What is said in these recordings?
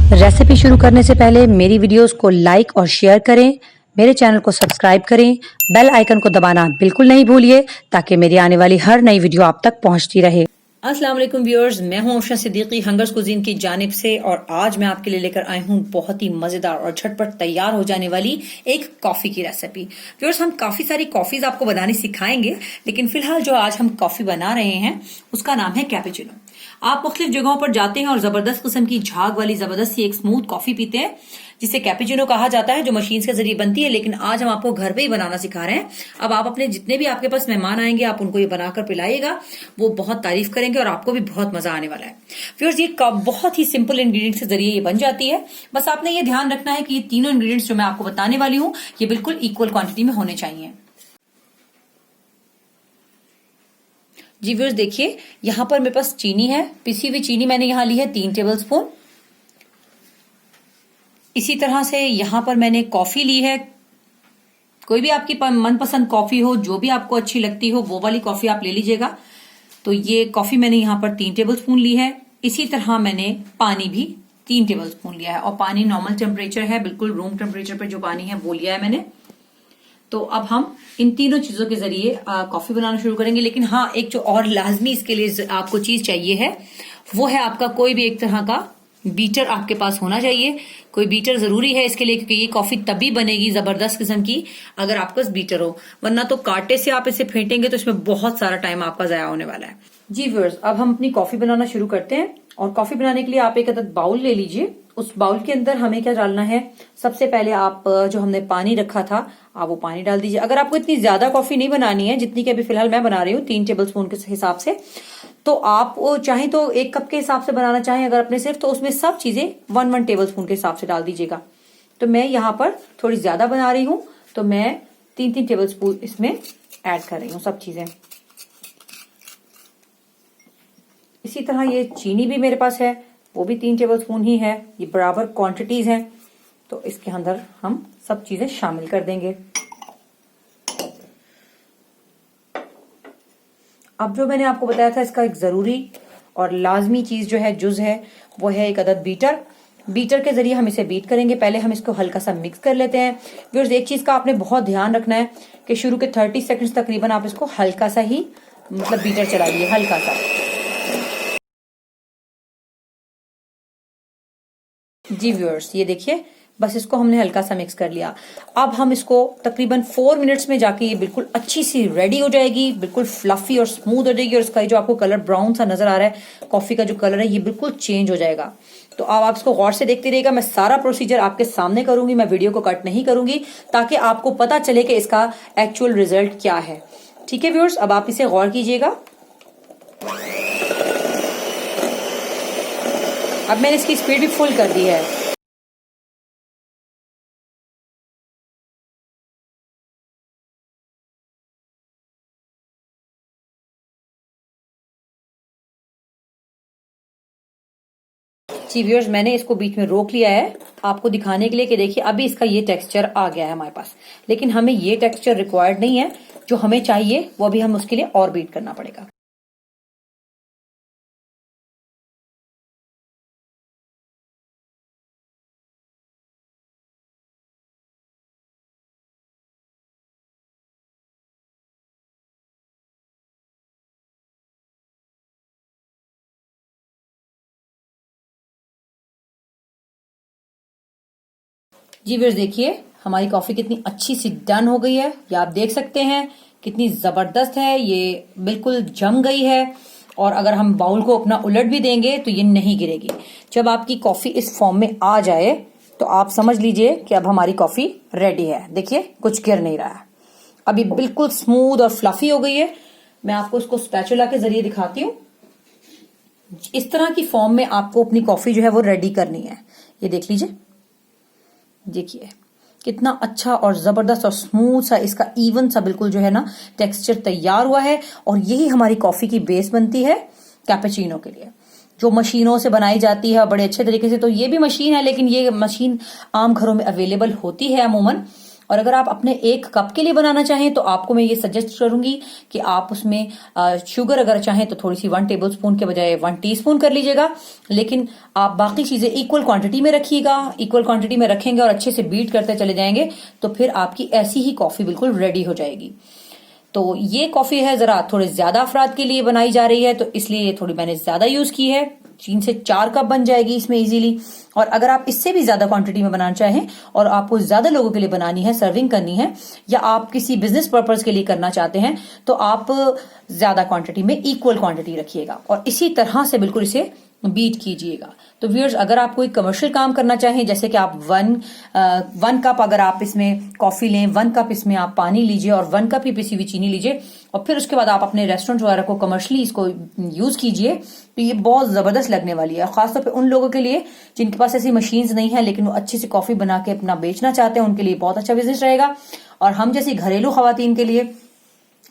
Recipe शुरू करने से पहले मेरी वीडियोस को लाइक और शेयर करें, मेरे चैनल को सब्सक्राइब करें, बेल आइकन को दबाना बिल्कुल नहीं भूलिए ताकि मेरी आने वाली हर नई वीडियो आप तक पहुंचती रहे। अस्सलाम वालेकुम व्यूअर्स, मैं हूं उषा सिद्दीकी हंगर्स कुजीन की जानिब से और आज मैं आपके लिए लेकर आई हूं बहुत ही मजेदार और झटपट तैयार हो जाने वाली एक कॉफी की रेसिपी। व्यूअर्स, हम काफी सारी कॉफीज आपको बनानी सिखाएंगे, लेकिन फिलहाल जो आज हम कॉफी बना रहे हैं उसका नाम है कैपेचिनो। आप मुख्तलिफ जगहों पर जाते हैं और जबरदस्त किस्म की झाग वाली जबरदस्त सी एक स्मूथ कॉफी पीते हैं जिसे कैपेचिनो कहा जाता है, जो मशीन के जरिए बनती है। लेकिन आज हम आपको घर पे ही बनाना सिखा रहे हैं। अब आप अपने जितने भी आपके पास मेहमान आएंगे आप उनको ये बनाकर पिलाइएगा, वो बहुत तारीफ करेंगे और आपको भी बहुत मजा आने वाला है। व्यूअर्स, ये बहुत ही सिंपल इंग्रेडिएंट्स के जरिए ये बन जाती है। बस आपने ये ध्यान रखना है कि ये तीनों इंग्रेडिएंट्स जो मैं आपको बताने वाली हूँ ये बिल्कुल इक्वल क्वांटिटी में होने चाहिए। जी व्यूअर्स, देखिए यहाँ पर मेरे पास चीनी है, पिसी हुई चीनी मैंने यहाँ ली है 3 टेबल स्पून। इसी तरह से यहाँ पर मैंने कॉफी ली है। कोई भी आपकी मनपसंद कॉफी हो, जो भी आपको अच्छी लगती हो वो वाली कॉफी आप ले लीजिएगा। तो ये कॉफी मैंने यहाँ पर 3 टेबल स्पून ली है। इसी तरह मैंने पानी भी 3 टेबल स्पून लिया है और पानी नॉर्मल टेम्परेचर है, बिल्कुल रूम टेम्परेचर पर जो पानी है वो लिया है मैंने। तो अब हम इन तीनों चीजों के जरिए कॉफी बनाना शुरू करेंगे। लेकिन हाँ, एक जो और लाजमी इसके लिए आपको चीज चाहिए है वो है आपका कोई भी एक तरह का बीटर आपके पास होना चाहिए। कोई बीटर जरूरी है इसके लिए, क्योंकि ये कॉफी तभी बनेगी जबरदस्त किस्म की अगर आपके पास बीटर हो, वरना तो कांटे से आप इसे फेंटेंगे तो इसमें बहुत सारा टाइम आपका जाया होने वाला है। जी व्यूअर्स, अब हम अपनी कॉफी बनाना शुरू करते हैं। और कॉफी बनाने के लिए आप एक अदद बाउल ले लीजिए। उस बाउल के अंदर हमें क्या डालना है, सबसे पहले आप जो हमने पानी रखा था आप वो पानी डाल दीजिए। अगर आपको इतनी ज्यादा कॉफी नहीं बनानी है जितनी कि अभी फिलहाल मैं बना रही हूँ 3 टेबल स्पून के हिसाब से, तो आप वो चाहे तो 1 कप के हिसाब से बनाना चाहें अगर अपने सिर्फ, तो उसमें सब चीजें 1 टेबल स्पून के हिसाब से डाल दीजिएगा। तो मैं यहाँ पर थोड़ी ज्यादा बना रही हूँ तो मैं 3 टेबल स्पून इसमें ऐड कर रही हूँ सब चीजें। इसी तरह ये चीनी भी मेरे पास है, वो भी 3 टेबल स्पून ही है। ये बराबर क्वांटिटीज हैं, तो इसके अंदर हम सब चीजें शामिल कर देंगे। अब जो मैंने आपको बताया था इसका एक जरूरी और लाजमी चीज जो है, जुज है, वो है एक अदद बीटर। बीटर के जरिए हम इसे बीट करेंगे। पहले हम इसको हल्का सा मिक्स कर लेते हैं। व्यूअर्स, एक चीज का आपने बहुत ध्यान रखना है कि शुरू के 30 सेकंड्स तकरीबन आप इसको हल्का सा ही बीटर चलाइए, हल्का सा। जी व्यूअर्स, ये देखिए बस इसको हमने हल्का सा मिक्स कर लिया। अब हम इसको तकरीबन 4 मिनट्स में जाके ये बिल्कुल अच्छी सी रेडी हो जाएगी, बिल्कुल फ्लफी और स्मूथ हो जाएगी। और इसका जो आपको कलर ब्राउन सा नजर आ रहा है, कॉफी का जो कलर है ये बिल्कुल चेंज हो जाएगा। तो अब आप इसको गौर से देखते रहिएगा। मैं सारा प्रोसीजर आपके सामने करूंगी, मैं वीडियो को कट नहीं करूंगी ताकि आपको पता चले कि इसका एक्चुअल रिजल्ट क्या है। ठीक है व्यूअर्स, अब आप इसे गौर कीजिएगा। अब मैंने इसकी स्पीड भी फुल कर दी है। जी व्यूअर्स, मैंने इसको बीच में रोक लिया है आपको दिखाने के लिए कि देखिए अभी इसका ये टेक्सचर आ गया है हमारे पास। लेकिन हमें ये टेक्सचर रिक्वायर्ड नहीं है, जो हमें चाहिए वो अभी हम उसके लिए और बीट करना पड़ेगा। जी व्यूअर्स, देखिए हमारी कॉफी कितनी अच्छी सी डन हो गई है। ये आप देख सकते हैं कितनी जबरदस्त है, ये बिल्कुल जम गई है। और अगर हम बाउल को अपना उलट भी देंगे तो ये नहीं गिरेगी। जब आपकी कॉफी इस फॉर्म में आ जाए तो आप समझ लीजिए कि अब हमारी कॉफी रेडी है। देखिए कुछ गिर नहीं रहा है, अभी बिल्कुल स्मूथ और फ्लफी हो गई है। मैं आपको इसको स्पैचुला के जरिए दिखाती हूँ। इस तरह की फॉर्म में आपको अपनी कॉफी जो है वो रेडी करनी है। ये देख लीजिए, देखिए कितना अच्छा और जबरदस्त और स्मूथ सा इसका इवन सा बिल्कुल जो है ना टेक्सचर तैयार हुआ है। और यही हमारी कॉफी की बेस बनती है कैपेचिनो के लिए, जो मशीनों से बनाई जाती है बड़े अच्छे तरीके से। तो ये भी मशीन है, लेकिन ये मशीन आम घरों में अवेलेबल होती है अमूमन। और अगर आप अपने 1 कप के लिए बनाना चाहें तो आपको मैं ये सजेस्ट करूंगी कि आप उसमें शुगर अगर चाहें तो थोड़ी सी 1 टेबलस्पून के बजाय 1 टीस्पून कर लीजिएगा, लेकिन आप बाकी चीजें इक्वल क्वांटिटी में रखिएगा। इक्वल क्वांटिटी में रखेंगे और अच्छे से बीट करते चले जाएंगे तो फिर आपकी ऐसी ही कॉफी बिल्कुल रेडी हो जाएगी। तो ये कॉफी है जरा थोड़े ज्यादा अफराद के लिए बनाई जा रही है, तो इसलिए ये थोड़ी मैंने ज्यादा यूज की है। 3 से 4 कप बन जाएगी इसमें इजीली। और अगर आप इससे भी ज्यादा क्वांटिटी में बनाना चाहें और आपको ज्यादा लोगों के लिए बनानी है, सर्विंग करनी है, या आप किसी बिजनेस पर्पस के लिए करना चाहते हैं तो आप ज्यादा क्वांटिटी में इक्वल क्वांटिटी रखिएगा और इसी तरह से बिल्कुल इसे बीट कीजिएगा। तो व्यूअर्स, अगर आप कोई कमर्शियल काम करना चाहें, जैसे कि आप 1 कप अगर आप इसमें कॉफी लें, 1 कप इसमें आप पानी लीजिए और 1 कप ही पिसी हुई चीनी लीजिए और फिर उसके बाद आप अपने रेस्टोरेंट वगैरह को कमर्शियली इसको यूज कीजिए, तो ये बहुत जबरदस्त लगने वाली है। खासतौर पे उन लोगों के लिए जिनके पास ऐसी मशीन्स नहीं है लेकिन वो अच्छी सी कॉफी बना के अपना बेचना चाहते हैं, उनके लिए बहुत अच्छा बिजनेस रहेगा। और हम जैसी घरेलू खवातीन के लिए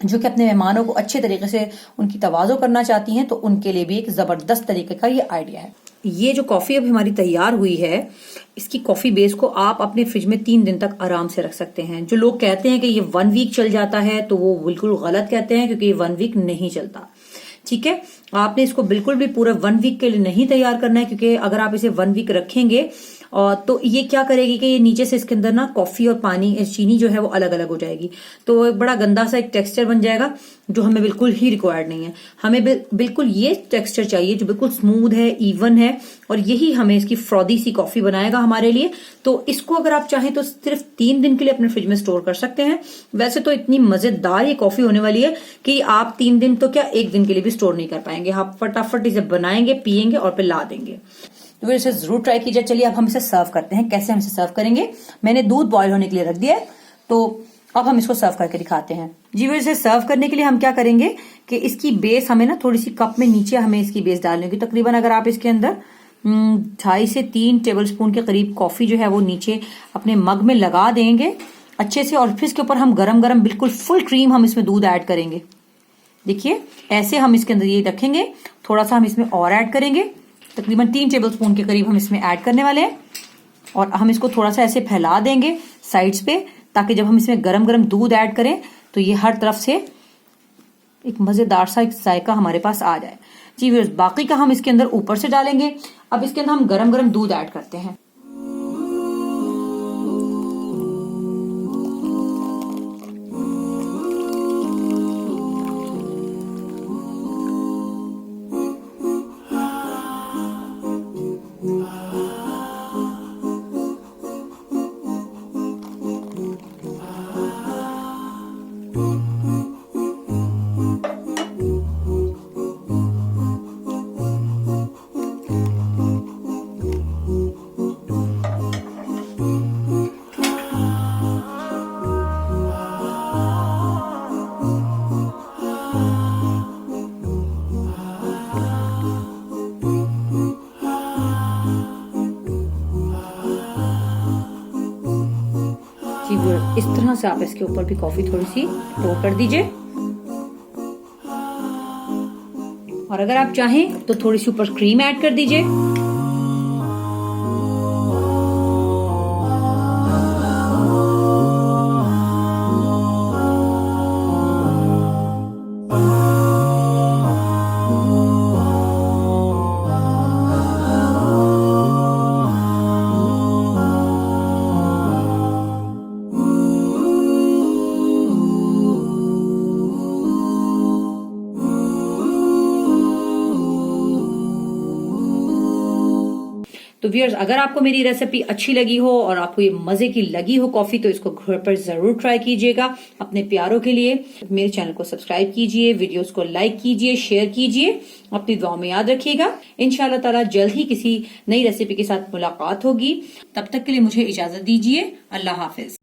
जो कि अपने मेहमानों को अच्छे तरीके से उनकी तवाज़ो करना चाहती हैं, तो उनके लिए भी एक जबरदस्त तरीके का ये आइडिया है। ये जो कॉफी अब हमारी तैयार हुई है, इसकी कॉफी बेस को आप अपने फ्रिज में 3 दिन तक आराम से रख सकते हैं। जो लोग कहते हैं कि ये 1 वीक चल जाता है तो वो बिल्कुल गलत कहते हैं, क्योंकि ये 1 वीक नहीं चलता। ठीक है, आपने इसको बिल्कुल भी पूरा 1 वीक के लिए नहीं तैयार करना है, क्योंकि अगर आप इसे 1 वीक रखेंगे तो ये क्या करेगी कि ये नीचे से इसके अंदर ना कॉफी और पानी चीनी जो है वो अलग अलग हो जाएगी, तो एक बड़ा गंदा सा एक टेक्सचर बन जाएगा जो हमें बिल्कुल ही रिक्वायर्ड नहीं है। हमें बिल्कुल ये टेक्सचर चाहिए जो बिल्कुल स्मूथ है, इवन है, और यही हमें इसकी फ्रॉदी सी कॉफी बनाएगा हमारे लिए। तो इसको अगर आप चाहें तो सिर्फ 3 दिन के लिए अपने फ्रिज में स्टोर कर सकते हैं। वैसे तो इतनी मजेदार ये कॉफी होने वाली है कि आप 3 दिन तो क्या 1 दिन के लिए भी स्टोर नहीं कर पाएंगे। आप फटाफट इसे बनाएंगे, पियेंगे और फिर ला देंगे। तो फिर इसे जरूर ट्राई कीजिए। चलिए अब हम इसे सर्व करते हैं। कैसे हम इसे सर्व करेंगे, मैंने दूध बॉईल होने के लिए रख दिया है, तो अब हम इसको सर्व करके दिखाते हैं। जी फिर इसे सर्व करने के लिए हम क्या करेंगे कि इसकी बेस हमें ना थोड़ी सी कप में नीचे हमें इसकी बेस डालनी होगी। तकरीबन अगर आप इसके अंदर 2.5 से 3 टेबलस्पून के करीब कॉफी जो है वो नीचे अपने मग में लगा देंगे अच्छे से, और फिर इसके ऊपर हम गरम गरम बिल्कुल फुल क्रीम हम इसमें दूध ऐड करेंगे। देखिए ऐसे हम इसके अंदर ये रखेंगे, थोड़ा सा हम इसमें और ऐड करेंगे, तकरीबन 3 टेबलस्पून के करीब हम इसमें ऐड करने वाले हैं, और हम इसको थोड़ा सा ऐसे फैला देंगे साइड्स पे, ताकि जब हम इसमें गरम गरम दूध ऐड करें तो ये हर तरफ से एक मजेदार सा एक जायका हमारे पास आ जाए। जी व्यूअर्स, बाकी का हम इसके अंदर ऊपर से डालेंगे। अब इसके अंदर हम गरम गरम दूध ऐड करते हैं। इस तरह से आप इसके ऊपर भी कॉफी थोड़ी सी पोर कर दीजिए, और अगर आप चाहें तो थोड़ी सी ऊपर क्रीम ऐड कर दीजिए। तो व्यूअर्स, अगर आपको मेरी रेसिपी अच्छी लगी हो और आपको ये मजे की लगी हो कॉफी, तो इसको घर पर जरूर ट्राई कीजिएगा अपने प्यारों के लिए। मेरे चैनल को सब्सक्राइब कीजिए, वीडियोस को लाइक कीजिए, शेयर कीजिए, अपनी दुआ में याद रखिएगा। इंशाल्लाह ताला जल्द ही किसी नई रेसिपी के साथ मुलाकात होगी। तब तक के लिए मुझे इजाजत दीजिए। अल्लाह हाफिज।